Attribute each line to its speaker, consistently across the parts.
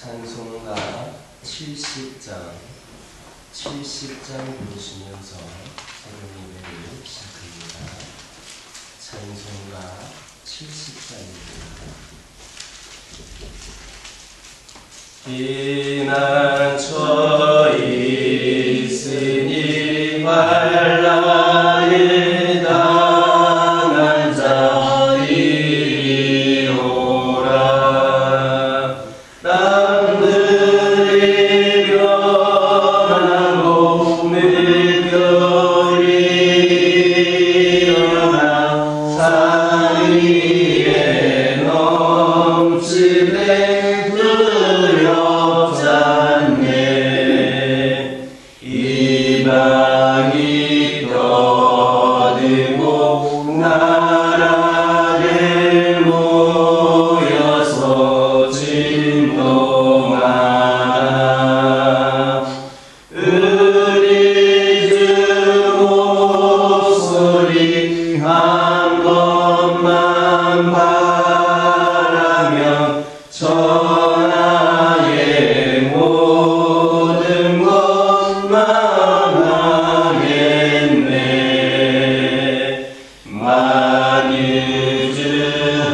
Speaker 1: 찬송가 70장 부르시면서 새로운 예배를 시작합니다. 찬송가 70장입니다. 피난처 있으니 환난을 당한 자이로라. 남들이 변하고 물결이 일어나 산 위에 넘치네. 두렵잖네. 이방이 떠들고 나라를 모여서 진동하나. 우리 주 목소리 한 번만 바라면 천하의 모든 것 망하겠네. 만유주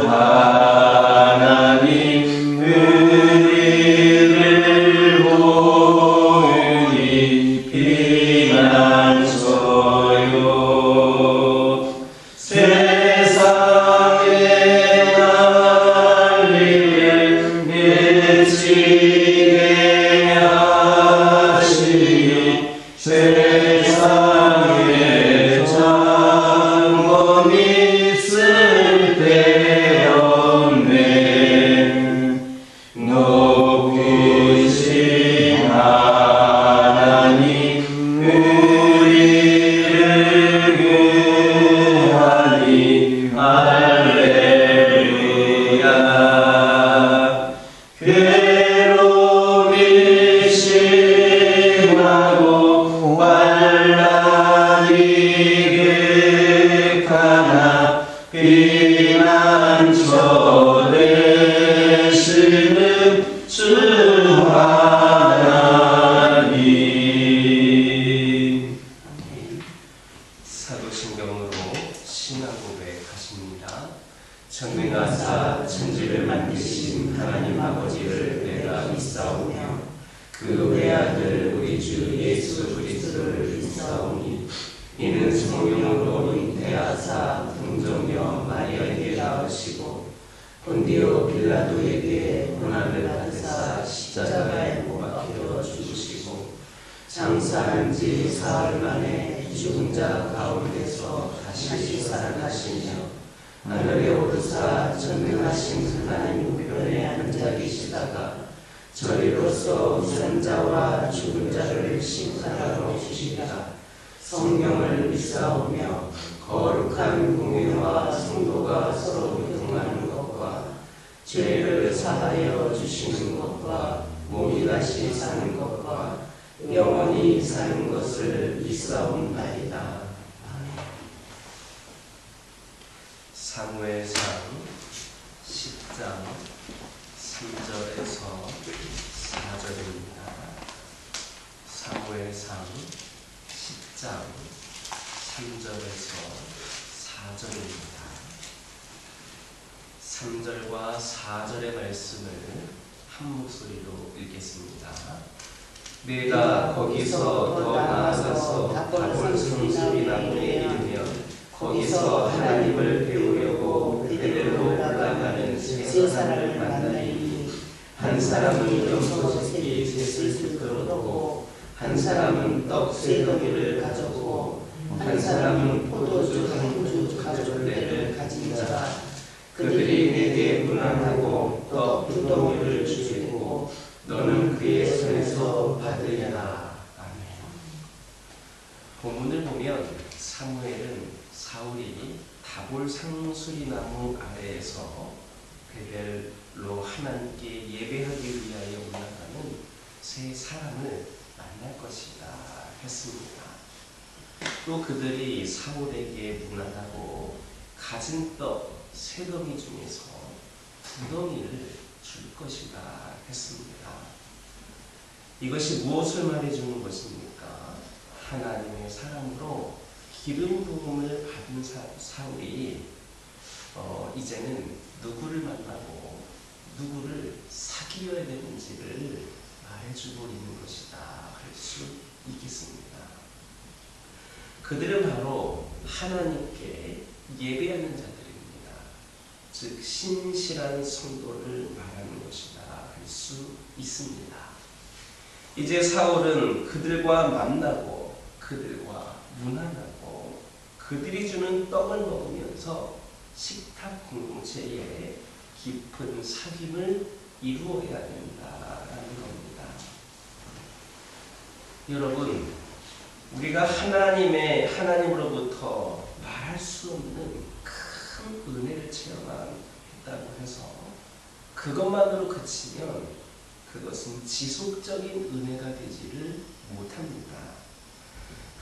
Speaker 1: 하나님 우리를 보으니 피난처요. 세상의 난리를 일치게 하시니 세상에 장엄 있을 데 없네. 높으신 하나님 우리를 구하니 할렐루야. 괴로움이 심하고 환난이 객하나 피난처 되시는 주 하나님. 사도신경으로 신앙 고백하십니다. 전능하사 천지를 만드신 하나님 아버지를 내가 믿사오며 그 외아들 우리 주 예수 그리스도를 믿사오니 이는 성령으로 잉태하사 동정녀 마리아에게 낳으시고 본디오 빌라도에게 고난을 받으사 십자가에 못 박혀 죽으시고 장사한 지 사흘 만에 죽은 자 가운데서 다시 살아나시며 하늘에 오르사 전능하신 하나님 우편에 앉아 계시다가 저리로서 산자와 죽은 자를 심판하러 오시리라. 성령을 믿사오며 거룩한 공회와 성도가 서로 교통하는 것과 죄를 사하여 주시는 것과 몸이 다시 사는 것과 영원히 사는 것을 믿사옵나이다. 사무엘상 10장 3절에서 4절입니다. 사무엘상 10장 3절에서 4절입니다. 3절과 4절의 말씀을 한 목소리로 읽겠습니다. 내가 거기서 더 나아가서 다볼 성수리나무에 이르며 거기서 하나님을 배우려고 그대로 올라가는 세 사람을 만나니 한 사람은 염소새끼 셋을 끌어오고 한 사람은 떡 세 덩이를 가져오고 한 사람은 포도주 한 가죽대를 가진 자라. 그들이 내게 문안하고 떡 두 덩이를 주고 너는 그의 손에서 받으리라. 아멘. 본문을 보면 사무엘은 사울이 다볼 상수리나무 아래에서 베델로 하나님께 예배하기 위하여 올라가는 세 사람을 만날 것이다 했습니다. 또 그들이 사울에게 문안하고 가진 떡 세 덩이 중에서 두 덩이를 줄 것이다 했습니다. 이것이 무엇을 말해주는 것입니까? 하나님의 사람으로 기름 부음을 받은 사울이 이제는 누구를 만나고 누구를 사귀어야 되는지를 말해주고 있는 것이다 할 수 있겠습니다. 그들은 바로 하나님께 예배하는 자들입니다. 즉 신실한 성도를 말하는 것이다 할 수 있습니다. 이제 사울은 그들과 만나고 그들과 문안하고 그들이 주는 떡을 먹으면서 식탁 공동체에 깊은 사귐을 이루어야 된다라는 겁니다. 여러분, 우리가 하나님으로부터 말할 수 없는 큰 은혜를 체험했다고 해서 그것만으로 그치면 그것은 지속적인 은혜가 되지를 못합니다.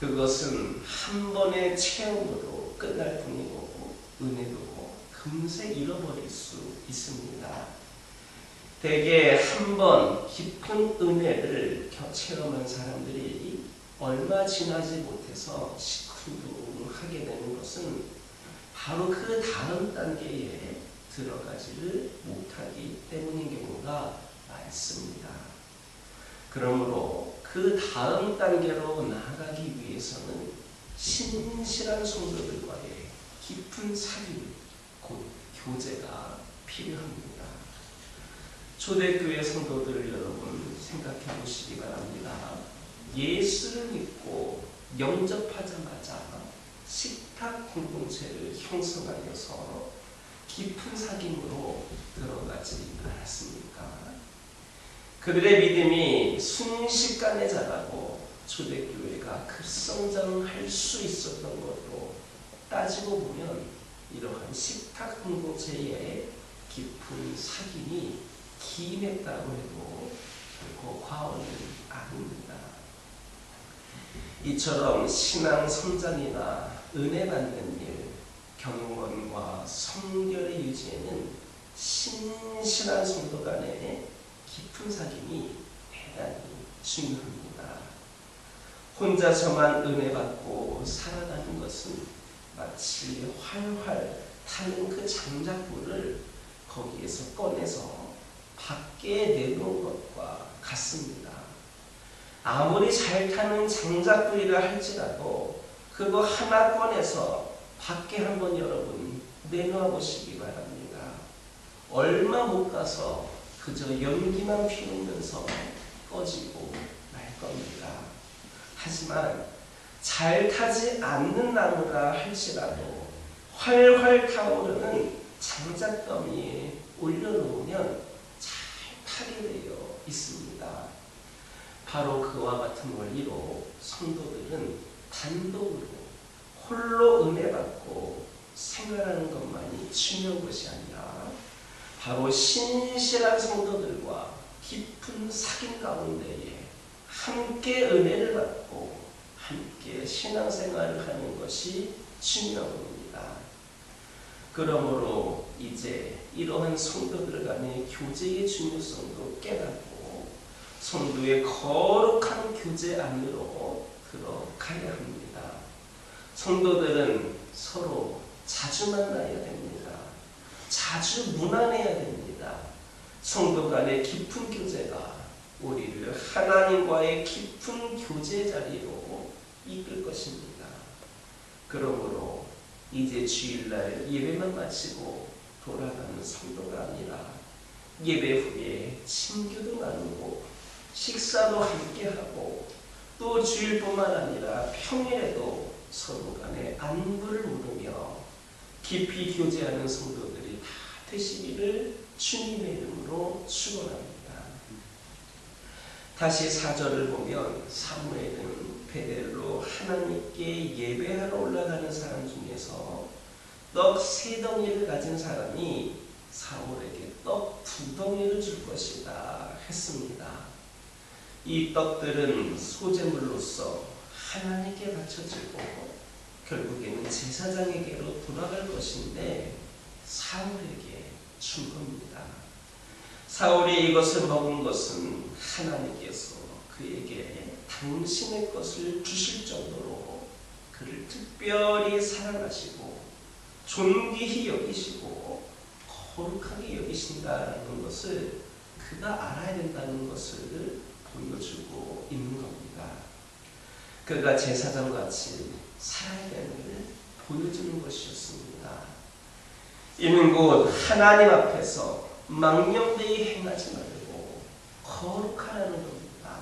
Speaker 1: 그것은 한 번의 체험으로 끝날 뿐이고 은혜도 금세 잃어버릴 수 있습니다. 대개 한 번 깊은 은혜를 체험한 사람들이 얼마 지나지 못해서 시큰둥하게 되는 것은 바로 그 다음 단계에 들어가지를 못하기 때문인 경우가 많습니다. 그러므로 그 다음 단계로 나아가기 위해서는 신실한 성도들과의 깊은 사귐, 곧 교제가 필요합니다. 초대교회 성도들을 여러분 생각해 보시기 바랍니다. 예수를 믿고 영접하자마자 식탁 공동체를 형성하여서 깊은 사귐으로 들어가지 않았습니까? 그들의 믿음이 순식간에 자라고 초대교회가 급성장할 수 있었던 것도 따지고 보면 이러한 식탁 공동체의 깊은 사귐이 기인했다고 해도 결코 과언은 아닙니다. 이처럼 신앙 성장이나 은혜 받는 일, 경건과 성결의 유지에는 신실한 성도 간의 깊은 사귐이 대단히 중요합니다. 혼자서만 은혜 받고 살아가는 것은 마치 활활 타는 그 장작불을 거기에서 꺼내서 밖에 내놓은 것과 같습니다. 아무리 잘 타는 장작불이라 할지라도 그거 하나 꺼내서 밖에 한번 여러분 내놓아 보시기 바랍니다. 얼마 못 가서 그저 연기만 피우면서 꺼지고 말 겁니다. 하지만 잘 타지 않는 나무라 할지라도 활활 타오르는 장작더미에 올려놓으면 잘 타게 되어 있습니다. 바로 그와 같은 원리로 성도들은 단독으로 홀로 은혜 받고 생활하는 것만이 중요한 것이 아니라 바로 신실한 성도들과 깊은 사귐 가운데에 함께 은혜를 받고 함께 신앙생활을 하는 것이 중요한 겁니다. 그러므로 이제 이러한 성도들 간의 교제의 중요성도 깨닫고 성도의 거룩한 교제 안으로 들어가야 합니다. 성도들은 서로 자주 만나야 됩니다. 자주 문안해야 됩니다. 성도 간의 깊은 교제가 우리를 하나님과의 깊은 교제 자리로 이끌 것입니다. 그러므로 이제 주일날 예배만 마치고 돌아가는 성도가 아니라 예배 후에 친교도 나누고 식사도 함께하고 또 주일뿐만 아니라 평일에도 서로 간에 안부를 물으며 깊이 교제하는 성도들이 다 되시기를 주님의 이름으로 축원합니다. 다시 4절을 보면 사무엘은 베델로 하나님께 예배하러 올라가는 사람 중에서 떡 3덩이를 가진 사람이 사울에게 떡 2덩이를 줄 것이다 했습니다. 이 떡들은 소제물로서 하나님께 바쳐지고 결국에는 제사장에게로 돌아갈 것인데 사울에게 준 겁니다. 사울이 이것을 먹은 것은 하나님께서 그에게 당신의 것을 주실 정도로 그를 특별히 사랑하시고 존귀히 여기시고 거룩하게 여기신다라는 것을 그가 알아야 된다는 것을 보여주고 있는 겁니다. 그가 제사장같이 살아야 됨을 보여주는 것이었습니다. 이는 곧 하나님 앞에서 망령되이 행하지 말고 거룩하라는 겁니다.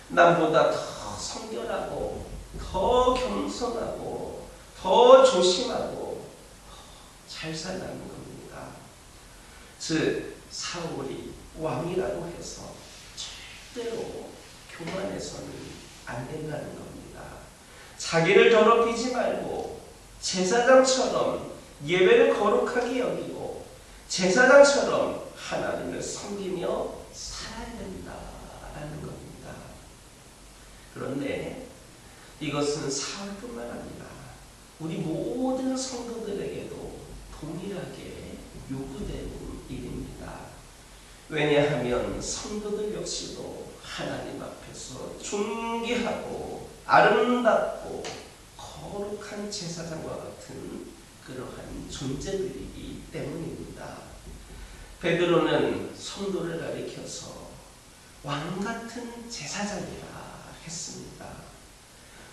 Speaker 1: 남보다 더 성결하고 더 겸손하고 더 조심하고 잘 살라는 겁니다. 즉 사울이 왕이라고 해서 절대로 교만해서는 안 된다는 겁니다. 자기를 더럽히지 말고 제사장처럼 예배를 거룩하게 여기고 제사장처럼 하나님을 섬기며 살아야 된다라는 겁니다. 그런데 이것은 사울뿐만 아니라 우리 모든 성도들에게도 동일하게 요구되는 일입니다. 왜냐하면 성도들 역시도 하나님 앞에서 존귀하고 아름답고 거룩한 제사장과 같은 그러한 존재들이기 때문입니다. 베드로는 성도를 가리켜서 왕같은 제사장이라 했습니다.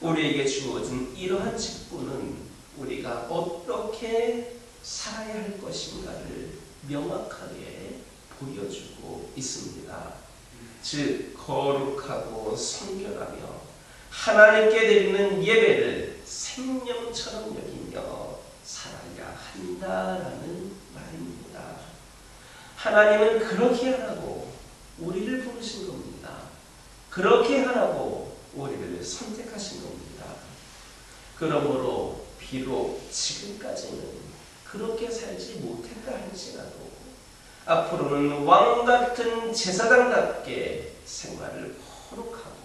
Speaker 1: 우리에게 주어진 이러한 직분은 우리가 어떻게 살아야 할 것인가를 명확하게 보여주고 있습니다. 즉 거룩하고 성결하며 하나님께 드리는 예배를 생명처럼 여기며 살아야 한다라는 말입니다. 하나님은 그렇게 하라고 우리를 부르신 겁니다. 그렇게 하라고 우리를 선택하신 겁니다. 그러므로 비록 지금까지는 그렇게 살지 못했다 할지라도 앞으로는 왕같은 제사장답게 생활을 거룩하고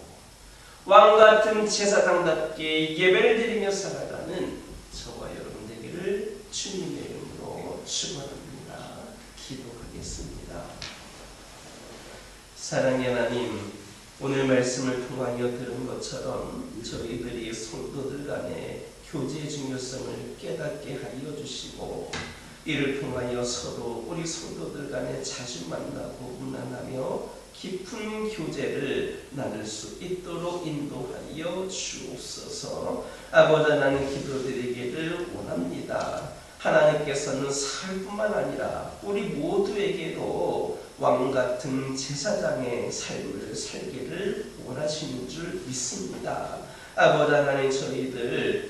Speaker 1: 왕같은 제사장답게 예배를 드리며 살아가는 저와 여러분 되기를 주님의 이름으로 축원합니다. 기도하겠습니다. 사랑의 하나님, 오늘 말씀을 통하여 들은 것처럼 저희들이 성도들 간의 교제의 중요성을 깨닫게 하여 주시고 이를 통하여 서로 우리 성도들 간에 자주 만나고 문안하며 깊은 교제를 나눌 수 있도록 인도하여 주옵소서. 아버지 하나님 기도드리기를 원합니다. 하나님께서는 사울뿐만 아니라 우리 모두에게도 왕같은 제사장의 삶을 살기를 원하시는 줄 믿습니다. 아버지 하나님 저희들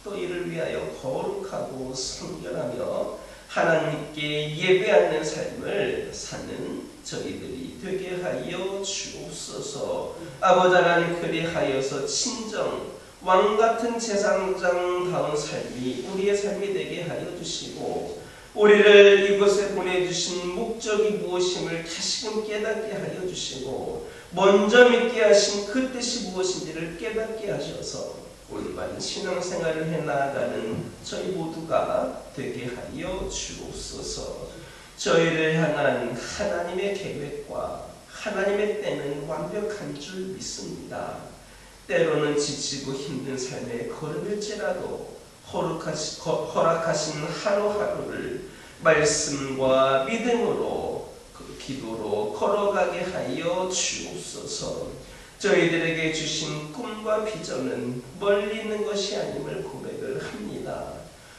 Speaker 1: 또 이를 위하여 거룩하고 성결하며 하나님께 예배하는 삶을 사는 저희들이 되게 하여 주옵소서. 아버지 하나님 그리하여서 친정 왕같은 제사장다운 삶이 우리의 삶이 되게 하여 주시고 우리를 이곳에 보내주신 목적이 무엇임을 다시금 깨닫게 하여 주시고 먼저 믿게 하신 그 뜻이 무엇인지를 깨닫게 하셔서 올바른 신앙생활을 해나가는 저희 모두가 되게 하여 주옵소서. 저희를 향한 하나님의 계획과 하나님의 때는 완벽한 줄 믿습니다. 때로는 지치고 힘든 삶에 걸을지라도 허락하신 하루하루를 말씀과 믿음으로 기도로 걸어가게 하여 주옵소서. 저희들에게 주신 꿈과 비전은 멀리 있는 것이 아님을 고백을 합니다.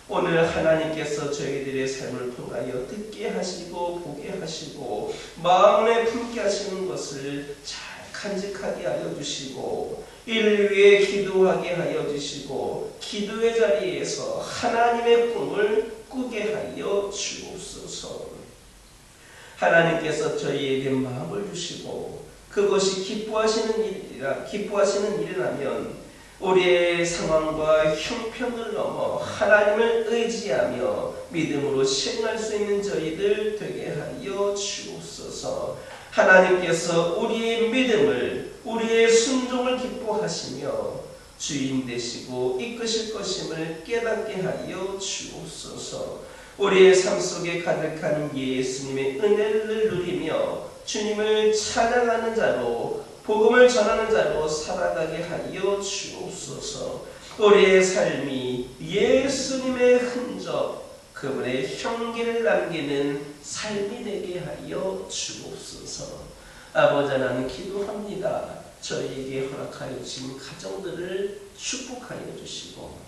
Speaker 1: 오늘 하나님께서 저희들의 삶을 통하여 듣게 하시고 보게 하시고 마음에 품게 하시는 것을 잘 간직하게 하여 주시고 이를 위해 기도하게 하여 주시고 기도의 자리에서 하나님의 꿈을 꾸게 하여 주옵소서. 하나님께서 저희에게 마음을 주시고 그것이 기뻐하시는 일이라면 우리의 상황과 형편을 넘어 하나님을 의지하며 믿음으로 신뢰할 수 있는 저희들 되게 하여 주옵소서. 하나님께서 우리의 믿음을 우리의 순종을 기뻐하시며 주인 되시고 이끄실 것임을 깨닫게 하여 주옵소서. 우리의 삶 속에 가득한 예수님의 은혜를 누리며 주님을 찬양하는 자로 복음을 전하는 자로 살아가게 하여 주옵소서. 우리의 삶이 예수님의 흔적, 그분의 향기를 남기는 삶이 되게 하여 주옵소서. 아버지 하나님 기도합니다. 저희에게 허락하여 주신 가정들을 축복하여 주시고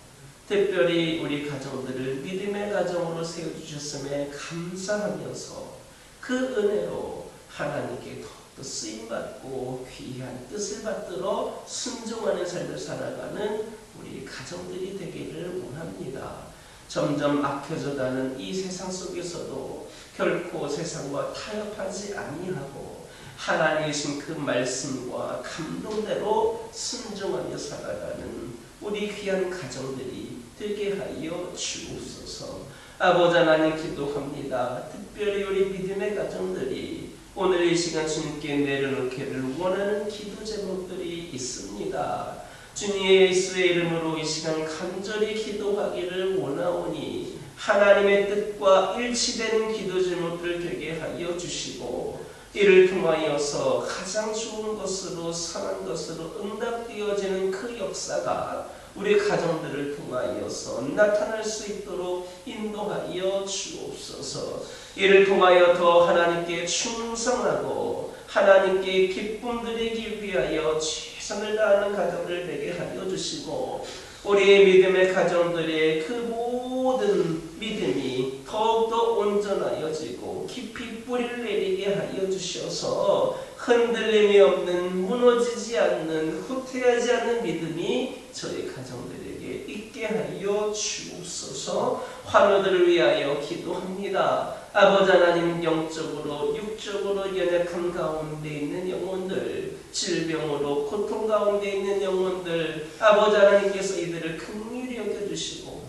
Speaker 1: 특별히 우리 가정들을 믿음의 가정으로 세워주셨음에 감사하면서 그 은혜로 하나님께 더욱더 쓰임받고 귀한 뜻을 받들어 순종하는 삶을 살아가는 우리 가정들이 되기를 원합니다. 점점 악해져가는 이 세상 속에서도 결코 세상과 타협하지 아니하고 하나님의 주신 그 말씀과 감동대로 순종하며 살아가는 우리 귀한 가정들이 되게 하여 주옵소서. 아버지 하나님 기도합니다. 특별히 우리 믿음의 가정들이 오늘 이 시간 주님께 내려놓기를 원하는 기도 제목들이 있습니다. 주님 예수의 이름으로 이 시간 간절히 기도하기를 원하오니 하나님의 뜻과 일치되는 기도 제목들 되게 하여 주시고 이를 통하여서 가장 좋은 것으로 선한 것으로 응답되어지는 그 역사가 우리 가정들을 통하여서 나타날 수 있도록 인도하여 주옵소서. 이를 통하여 더 하나님께 충성하고 하나님께 기쁨 드리기 위하여 최선을 다하는 가정들 되게 하여 주시고 우리의 믿음의 가정들의 그 모든 믿음이 더욱더 온전하여지고 깊이 뿌리를 내리게 하여 주셔서 흔들림이 없는 무너지지 않는 후퇴하지 않는 믿음이 저희 가정들에게 있게 하여 주옵소서. 환우들을 위하여 기도합니다. 아버지 하나님 영적으로 육적으로 연약한 가운데 있는 영혼들 질병으로 고통 가운데 있는 영혼들 아버지 하나님께서 이들을 긍휼히 여겨주시고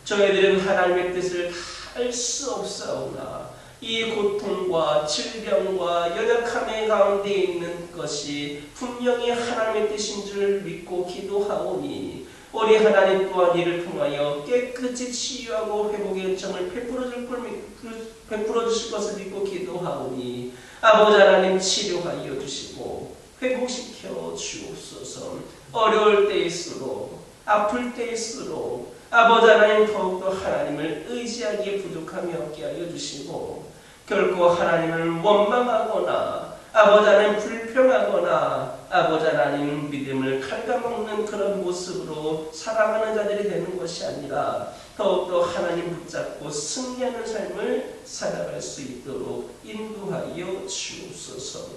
Speaker 1: 저희들은 하나님의 뜻을 할 수 없사오나 이 고통과 질병과 연약함의 가운데 있는 것이 분명히 하나님의 뜻인 줄 믿고 기도하오니 우리 하나님 또한 이를 통하여 깨끗이 치유하고 회복의 은총을 베풀어 주실 것을 믿고 기도하오니 아버지 하나님 치료하여 주시고 회복시켜 주옵소서. 어려울 때일수록 아플 때일수록 아버지 하나님 더욱더 하나님을 의지하기에 부족함이 없게 하여 주시고 결코 하나님을 원망하거나 아버지 하나님 불평하거나 아버지 하나님 믿음을 갉아먹는 그런 모습으로 살아가는 자들이 되는 것이 아니라 더욱더 하나님 붙잡고 승리하는 삶을 살아갈 수 있도록 인도하여 주옵소서.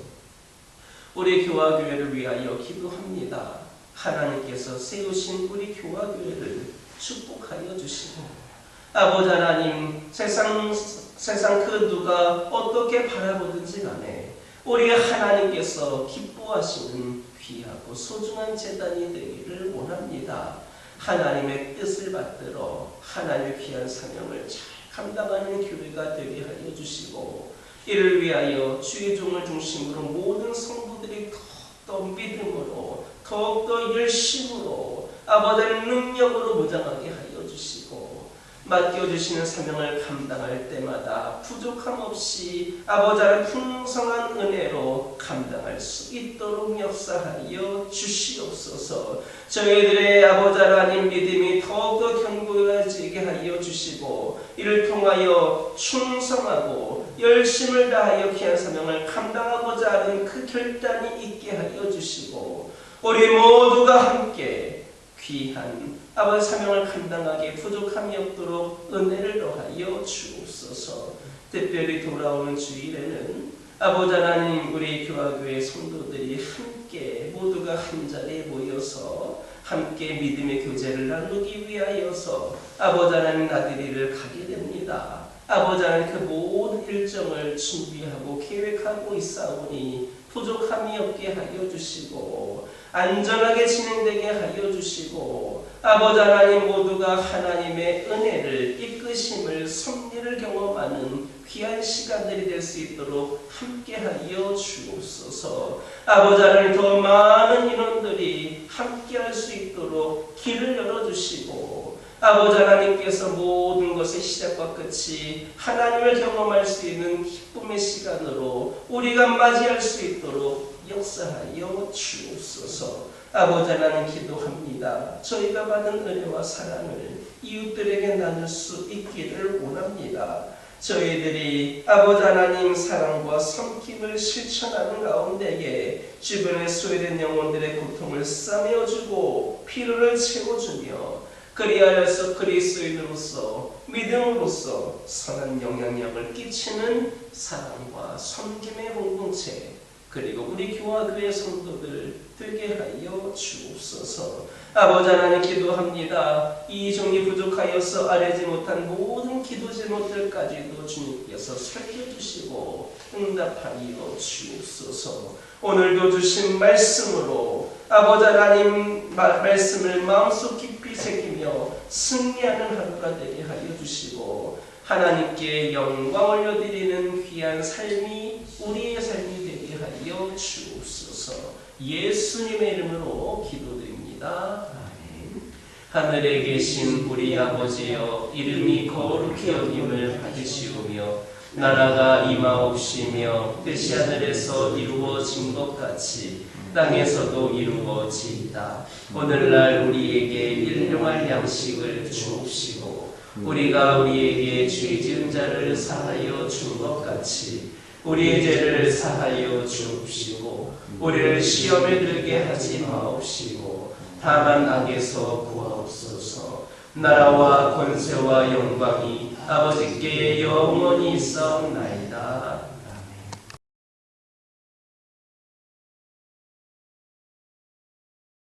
Speaker 1: 우리 교화교회를 위하여 기도합니다. 하나님께서 세우신 우리 교화교회를 축복하여 주시고 아버지 하나님 세상 그 누가 어떻게 바라보든지 간에 우리 하나님께서 기뻐하시는 귀하고 소중한 제단이 되기를 원합니다. 하나님의 뜻을 받들어 하나님의 귀한 사명을 잘 감당하는 교회가 되게 하여 주시고 이를 위하여 주의 종을 중심으로 모든 성도들이 더욱더 믿음으로 더욱더 열심으로 아버지의 능력으로 무장하게 하여 주시고 맡겨주시는 사명을 감당할 때마다 부족함 없이 아버지의 풍성한 은혜로 감당할 수 있도록 역사하여 주시옵소서. 저희들의 아버지 하나님 믿음이 더욱더 견고해지게 하여 주시고 이를 통하여 충성하고 열심을 다하여 귀한 사명을 감당하고자 하는 그 결단이 있게 하여 주시고 우리 모두가 함께 귀한 아버지 사명을 감당하기에 부족함이 없도록 은혜를 더하여 주옵소서. 특별히 돌아오는 주일에는 아버지 하나님 우리 교화교회 성도들이 함께 모두가 한자리에 모여서 함께 믿음의 교제를 나누기 위하여서 아버지 하나님 나들이를 가게 됩니다. 아버지 하나님 그 모든 일정을 준비하고 계획하고 있사오니 부족함이 없게 하여 주시고 안전하게 진행되게 하여 주시고 아버지 하나님 모두가 하나님의 은혜를 이끄심을 섭리를 경험하는 귀한 시간들이 될 수 있도록 함께하여 주옵소서. 아버지 하나님 더 많은 인원들이 함께할 수 있도록 길을 열어주시고 아버지 하나님께서 모든 것의 시작과 끝이 하나님을 경험할 수 있는 기쁨의 시간으로 우리가 맞이할 수 있도록 역사하여 주옵소서. 아버지 하나님 기도합니다. 저희가 받은 은혜와 사랑을 이웃들에게 나눌 수 있기를 원합니다. 저희들이 아버지 하나님 사랑과 섬김을 실천하는 가운데에 주변에 소외된 영혼들의 고통을 싸매어주고 피로를 채워주며 그리하여서 그리스도인으로서 믿음으로써 선한 영향력을 끼치는 사랑과 섬김의 공동체 그리고 우리 교화 교회 성도들 되게 하여 주옵소서. 아버지 하나님 기도합니다. 이 종이 부족하여서 아뢰지 못한 모든 기도 제목들까지도 주님께서 살펴주시고 응답하여 주옵소서. 오늘도 주신 말씀으로 아버지 하나님 말씀을 마음속 깊이 새기며 승리하는 하루가 되게 하여 주시고 하나님께 영광 올려드리는 귀한 삶이 우리의 삶이 되게 하여 주옵소서. 예수님의 이름으로 기도드립니다. 아멘. 하늘에 계신 우리 아버지여, 이름이 거룩히 여김을 받으시오며 나라가 임하옵시며 뜻이 하늘에서 이루어진 것 같이 땅에서도 이루어지이다. 오늘날 우리에게 일용할 양식을 주옵시고 우리가 우리에게 죄 지은 자를 사하여 준 것 같이 우리의 죄를 사하여 주옵시고 우리를 시험에 들게 하지 마옵시고 다만 악에서 구하옵소서. 나라와 권세와 영광이 아버지께 영원히 있사옵나이다.